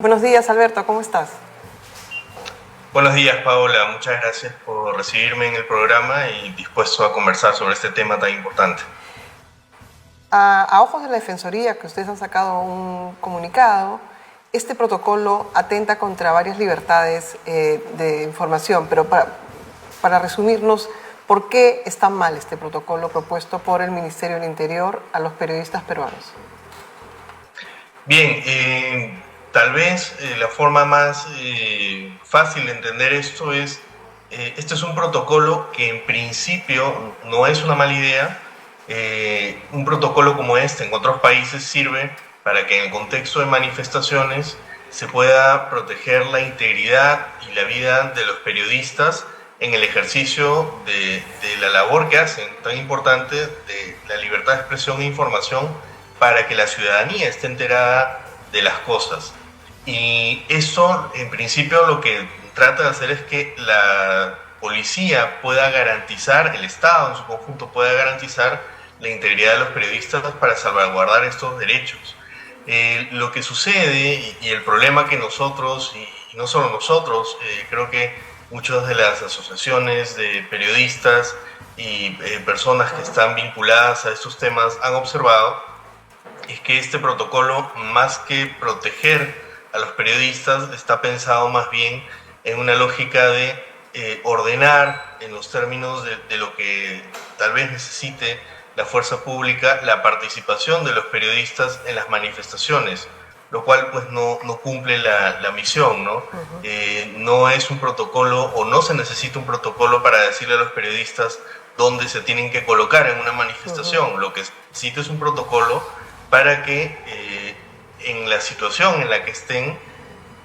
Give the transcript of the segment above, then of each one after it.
Buenos días, Alberto, ¿cómo estás? Buenos días, Paola. Muchas gracias por recibirme en el programa y dispuesto a conversar sobre este tema tan importante. A ojos de la Defensoría, que ustedes han sacado un comunicado, este protocolo atenta contra varias libertades de información, pero para resumirnos, ¿por qué está mal este protocolo propuesto por el Ministerio del Interior a los periodistas peruanos? Bien, tal vez la forma más fácil de entender esto es, este es un protocolo que en principio no es una mala idea. Un protocolo como este en otros países sirve para que en el contexto de manifestaciones se pueda proteger la integridad y la vida de los periodistas en el ejercicio de la labor que hacen, tan importante, de la libertad de expresión e información, para que la ciudadanía esté enterada de las cosas. Y eso, en principio, lo que trata de hacer es que la policía pueda garantizar, el Estado en su conjunto pueda garantizar la integridad de los periodistas para salvaguardar estos derechos. Lo que sucede y el problema que nosotros, y no solo nosotros, creo que muchas de las asociaciones de periodistas y personas que están vinculadas a estos temas han observado, es que este protocolo, más que proteger a los periodistas, está pensado más bien en una lógica de ordenar en los términos de lo que tal vez necesite la fuerza pública, la participación de los periodistas en las manifestaciones, lo cual pues no cumple la misión, ¿no? No es un protocolo, o no se necesita un protocolo para decirle a los periodistas dónde se tienen que colocar en una manifestación. Lo que se necesita es un protocolo para que en la situación en la que estén,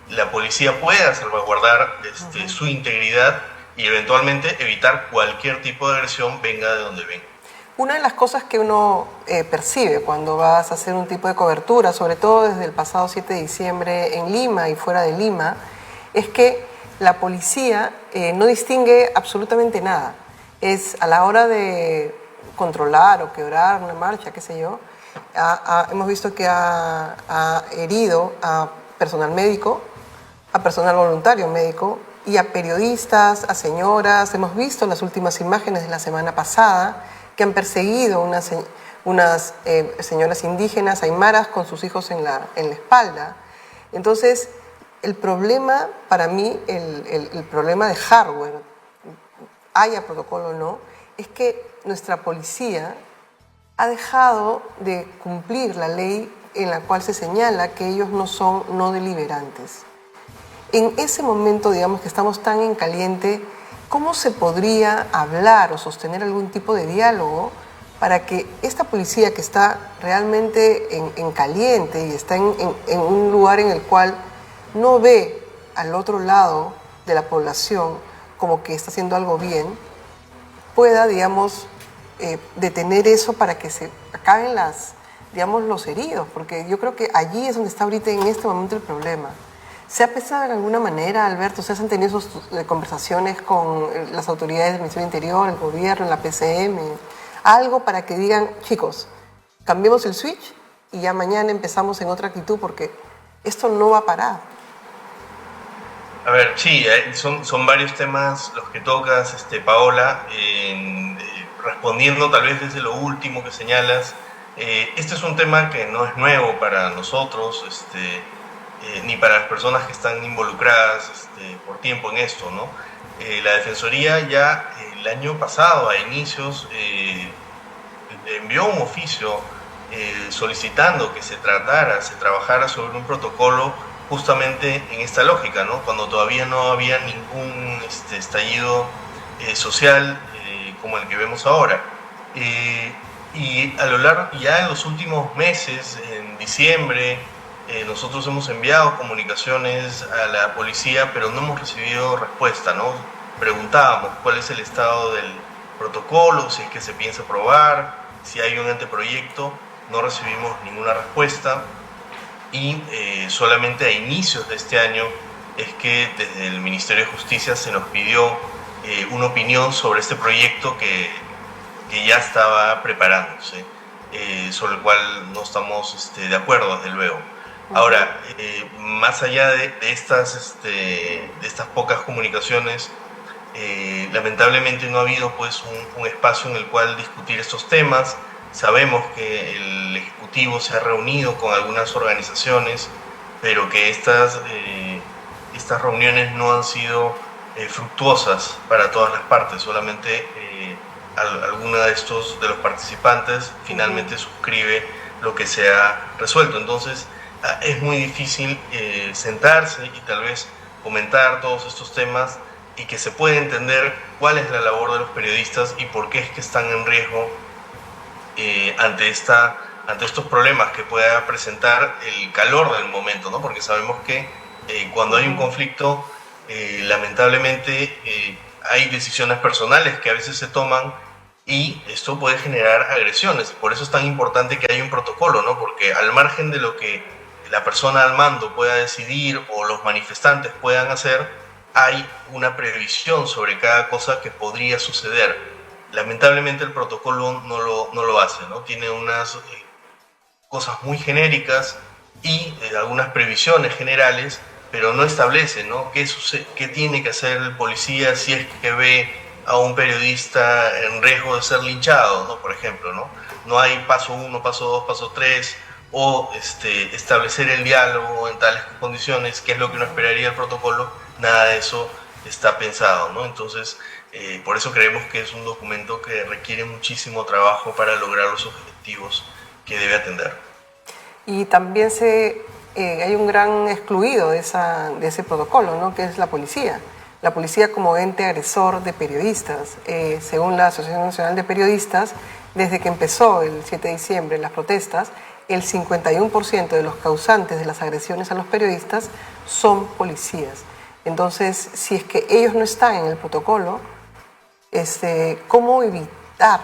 la policía pueda salvaguardar su integridad y eventualmente evitar cualquier tipo de agresión, venga de donde venga. Una de las cosas que uno percibe cuando vas a hacer un tipo de cobertura, sobre todo desde el pasado 7 de diciembre en Lima y fuera de Lima, es que la policía no distingue absolutamente nada. Es a la hora de controlar o quebrar una marcha, qué sé yo, hemos visto que ha herido a personal médico, a personal voluntario médico y a periodistas, a señoras. Hemos visto las últimas imágenes de la semana pasada que han perseguido unas señoras indígenas aymaras con sus hijos en la espalda. Entonces, el problema para mí, el problema de hardware, haya protocolo o no, es que nuestra policía ha dejado de cumplir la ley en la cual se señala que ellos no son no deliberantes. En ese momento, digamos que estamos tan en caliente, ¿cómo se podría hablar o sostener algún tipo de diálogo para que esta policía que está realmente en caliente y está en un lugar en el cual no ve al otro lado de la población como que está haciendo algo bien, pueda, digamos, detener eso para que se acaben los heridos? Porque yo creo que allí es donde está ahorita en este momento el problema. ¿Se ha pensado en alguna manera, Alberto? ¿Ustedes han tenido sus conversaciones con las autoridades del Ministerio del Interior, el gobierno, la PCM? Algo para que digan, chicos, cambiemos el switch y ya mañana empezamos en otra actitud, porque esto no va a parar. A ver, sí, son varios temas los que tocas, Paola, respondiendo tal vez desde lo último que señalas. Este es un tema que no es nuevo para nosotros, ni para las personas que están involucradas por tiempo en esto, ¿no? La Defensoría ya el año pasado, a inicios, envió un oficio solicitando que se trabajara sobre un protocolo justamente en esta lógica, ¿no? Cuando todavía no había ningún estallido social como el que vemos ahora. Y a lo largo, ya en los últimos meses, en diciembre, nosotros hemos enviado comunicaciones a la policía, pero no hemos recibido respuesta, ¿no? Preguntábamos cuál es el estado del protocolo, si es que se piensa aprobar, si hay un anteproyecto. No recibimos ninguna respuesta y solamente a inicios de este año es que desde el Ministerio de Justicia se nos pidió una opinión sobre este proyecto que ya estaba preparándose, sobre el cual no estamos de acuerdo, desde luego. Ahora, más allá de estas pocas comunicaciones, lamentablemente no ha habido pues un espacio en el cual discutir estos temas. Sabemos que el Ejecutivo se ha reunido con algunas organizaciones, pero que estas reuniones no han sido fructuosas para todas las partes. Solamente alguna de los participantes finalmente suscribe lo que se ha resuelto. Entonces es muy difícil sentarse y tal vez comentar todos estos temas y que se pueda entender cuál es la labor de los periodistas y por qué es que están en riesgo ante estos problemas que pueda presentar el calor del momento, ¿no? Porque sabemos que cuando hay un conflicto, lamentablemente hay decisiones personales que a veces se toman y esto puede generar agresiones. Por eso es tan importante que haya un protocolo, ¿no? Porque al margen de lo que la persona al mando pueda decidir o los manifestantes puedan hacer, hay una previsión sobre cada cosa que podría suceder. Lamentablemente el protocolo no lo hace, ¿no? Tiene unas cosas muy genéricas y algunas previsiones generales, pero no establece, ¿no? ¿Qué tiene que hacer el policía si es que ve a un periodista en riesgo de ser linchado, ¿no? Por ejemplo, ¿no? No hay paso 1, paso 2, paso 3, o establecer el diálogo en tales condiciones, que es lo que uno esperaría el protocolo. Nada de eso está pensado, ¿no? Entonces, por eso creemos que es un documento que requiere muchísimo trabajo para lograr los objetivos que debe atender. Y también hay un gran excluido de ese protocolo, ¿no? Que es la policía. La policía como ente agresor de periodistas. Según la Asociación Nacional de Periodistas, desde que empezó el 7 de diciembre las protestas, el 51% de los causantes de las agresiones a los periodistas son policías. Entonces, si es que ellos no están en el protocolo, ¿cómo evitar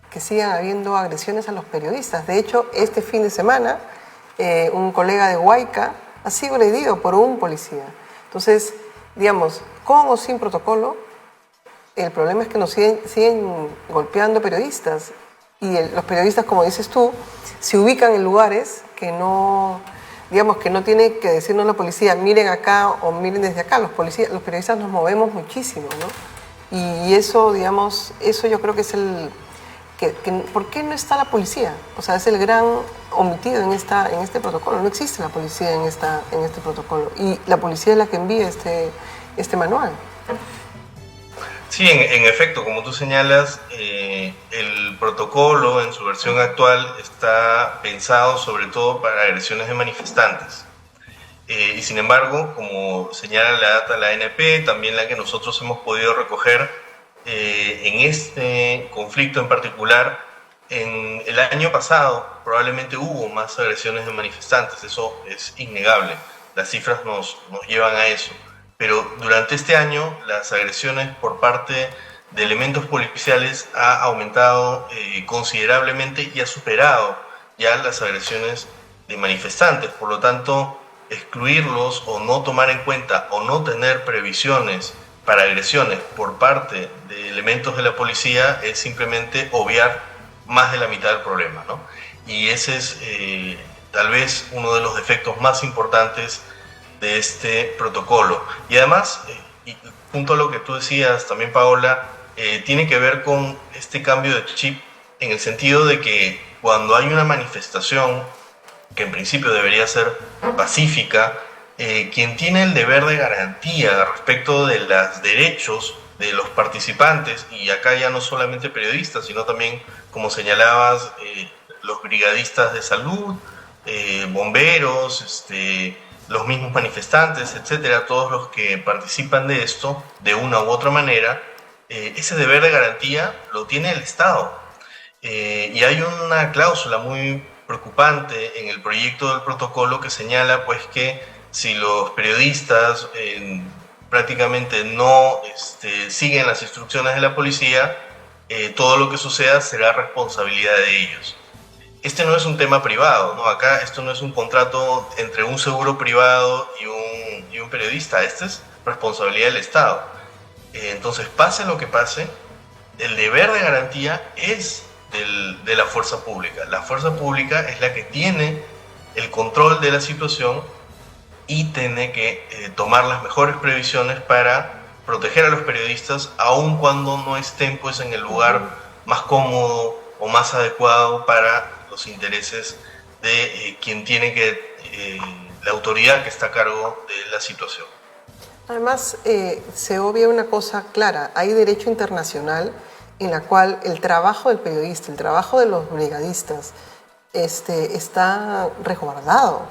que sigan habiendo agresiones a los periodistas? De hecho, este fin de semana, un colega de Huayca ha sido agredido por un policía. Entonces, digamos, con o sin protocolo, el problema es que nos siguen golpeando periodistas. Y los periodistas, como dices tú, se ubican en lugares que no, digamos, que no tiene que decirnos la policía, miren acá o miren desde acá. Los periodistas nos movemos muchísimo, ¿no? Y eso, digamos, eso yo creo que es ¿por qué no está la policía? O sea, es el gran omitido en este protocolo. No existe la policía en este protocolo. Y la policía es la que envía este manual. Sí, en efecto, como tú señalas, el protocolo en su versión actual está pensado sobre todo para agresiones de manifestantes. Y sin embargo, como señala la data de la ANP, también la que nosotros hemos podido recoger, en este conflicto en particular, en el año pasado probablemente hubo más agresiones de manifestantes, eso es innegable, las cifras nos llevan a eso. Pero durante este año las agresiones por parte de elementos policiales ha aumentado considerablemente y ha superado ya las agresiones de manifestantes. Por lo tanto, excluirlos o no tomar en cuenta o no tener previsiones para agresiones por parte de elementos de la policía es simplemente obviar más de la mitad del problema, ¿no? Y ese es tal vez uno de los defectos más importantes de este protocolo. Y además, y junto a lo que tú decías también, Paola, tiene que ver con este cambio de chip en el sentido de que cuando hay una manifestación que en principio debería ser pacífica, quien tiene el deber de garantía respecto de los derechos de los participantes, y acá ya no solamente periodistas, sino también, como señalabas, los brigadistas de salud, bomberos, los mismos manifestantes, etcétera, todos los que participan de esto de una u otra manera, ese deber de garantía lo tiene el Estado. Y hay una cláusula muy preocupante en el proyecto del protocolo que señala pues que si los periodistas prácticamente no siguen las instrucciones de la policía, todo lo que suceda será responsabilidad de ellos. Este no es un tema privado, ¿no? Acá esto no es un contrato entre un seguro privado y un periodista, esta es responsabilidad del Estado. Entonces, pase lo que pase, el deber de garantía es de la fuerza pública. La fuerza pública es la que tiene el control de la situación y tiene que tomar las mejores previsiones para proteger a los periodistas, aun cuando no estén pues en el lugar más cómodo o más adecuado para los intereses de quien tiene la autoridad que está a cargo de la situación. Además, se obvia una cosa clara, hay derecho internacional en la cual el trabajo del periodista, el trabajo de los brigadistas, está resguardado.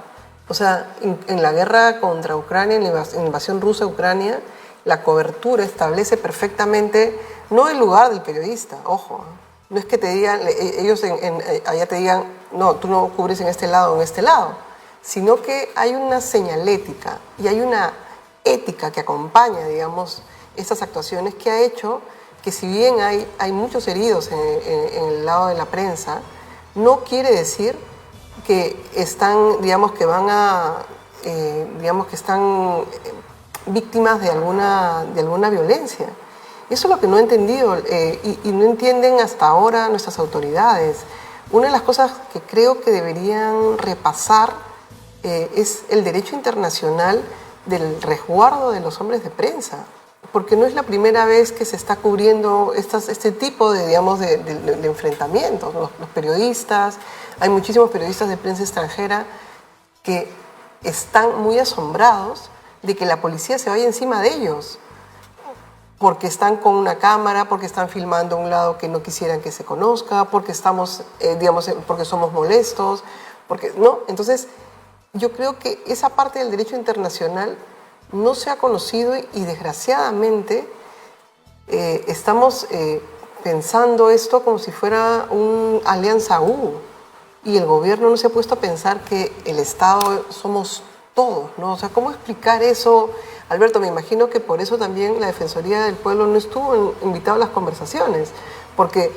O sea, en la guerra contra Ucrania, en la invasión rusa a Ucrania, la cobertura establece perfectamente, no el lugar del periodista, ojo, no es que te digan, ellos allá te digan, no, tú no cubres en este lado o en este lado, sino que hay una señalética y hay una ética que acompaña, digamos, estas actuaciones que ha hecho que si bien hay muchos heridos en el lado de la prensa, no quiere decir que están, digamos, que van a, digamos, que están víctimas de alguna violencia. Eso es lo que no he entendido y no entienden hasta ahora nuestras autoridades. Una de las cosas que creo que deberían repasar es el derecho internacional del resguardo de los hombres de prensa, porque no es la primera vez que se está cubriendo este tipo de, digamos, de enfrentamientos. Los periodistas, hay muchísimos periodistas de prensa extranjera que están muy asombrados de que la policía se vaya encima de ellos, porque están con una cámara, porque están filmando un lado que no quisieran que se conozca, porque estamos, digamos, porque somos molestos, porque no. Entonces, yo creo que esa parte del derecho internacional no se ha conocido y desgraciadamente estamos pensando esto como si fuera un alianza U y el gobierno no se ha puesto a pensar que el Estado somos todos, ¿no? O sea, ¿cómo explicar eso? Alberto, me imagino que por eso también la Defensoría del Pueblo no estuvo invitado a las conversaciones, porque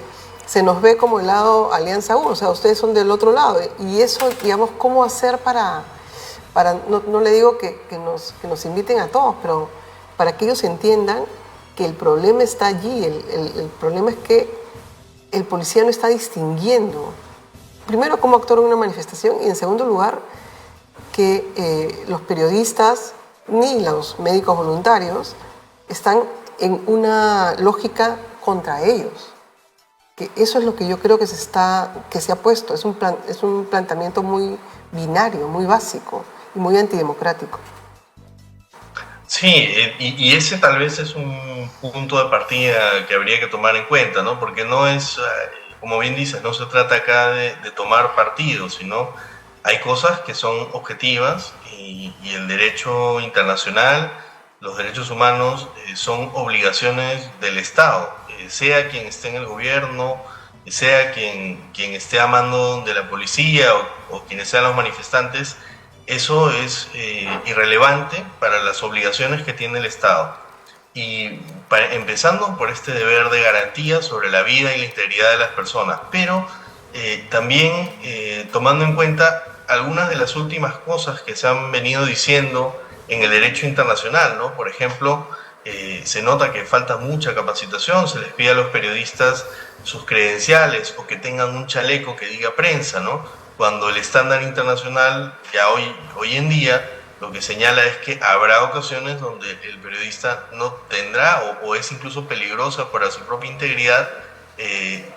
se nos ve como el lado Alianza U, o sea, ustedes son del otro lado. Y eso, digamos, ¿cómo hacer para no le digo que nos inviten a todos, pero para que ellos entiendan que el problema está allí, el problema es que el policía no está distinguiendo, primero, cómo actuar en una manifestación y en segundo lugar, que los periodistas ni los médicos voluntarios están en una lógica contra ellos. Que eso es lo que yo creo que se ha puesto, es un planteamiento muy binario, muy básico y muy antidemocrático. Sí, y ese tal vez es un punto de partida que habría que tomar en cuenta, ¿no? Porque no es, como bien dices, no se trata acá de tomar partido, sino hay cosas que son objetivas y el derecho internacional, los derechos humanos son obligaciones del Estado, sea quien esté en el gobierno, sea quien esté a mando de la policía o quienes sean los manifestantes. Eso es irrelevante para las obligaciones que tiene el Estado. Y empezando por este deber de garantía sobre la vida y la integridad de las personas, pero también tomando en cuenta algunas de las últimas cosas que se han venido diciendo en el derecho internacional, ¿no? Por ejemplo, se nota que falta mucha capacitación, se les pide a los periodistas sus credenciales o que tengan un chaleco que diga prensa, ¿no? Cuando el estándar internacional ya hoy en día lo que señala es que habrá ocasiones donde el periodista no tendrá o es incluso peligrosa para su propia integridad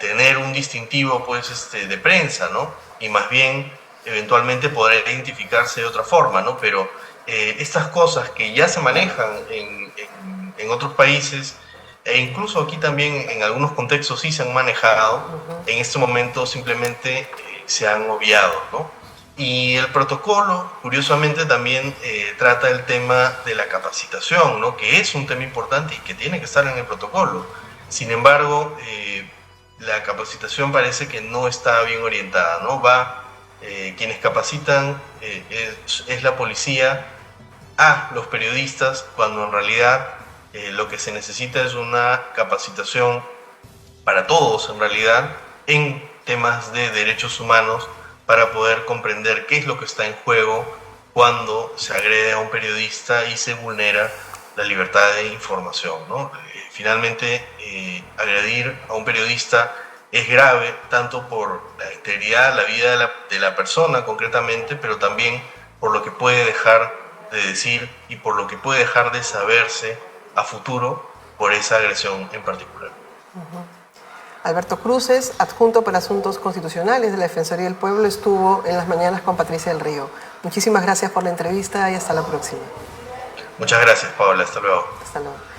tener un distintivo pues, de prensa, ¿no? Y más bien eventualmente podrá identificarse de otra forma, ¿no? Pero estas cosas que ya se manejan en otros países e incluso aquí también en algunos contextos sí se han manejado, en este momento simplemente se han obviado, ¿no? Y el protocolo, curiosamente, también trata el tema de la capacitación, ¿no? Que es un tema importante y que tiene que estar en el protocolo. Sin embargo, la capacitación parece que no está bien orientada, ¿no? Quienes capacitan es la policía a los periodistas, cuando en realidad lo que se necesita es una capacitación para todos, en realidad, en temas de derechos humanos para poder comprender qué es lo que está en juego cuando se agrede a un periodista y se vulnera la libertad de información, ¿no? Finalmente, agredir a un periodista es grave tanto por la integridad, la vida de la persona concretamente, pero también por lo que puede dejar de decir y por lo que puede dejar de saberse a futuro por esa agresión en particular. Alberto Cruces, adjunto para Asuntos Constitucionales de la Defensoría del Pueblo, estuvo en las mañanas con Patricia del Río. Muchísimas gracias por la entrevista y hasta la próxima. Muchas gracias, Paola. Hasta luego. Hasta luego.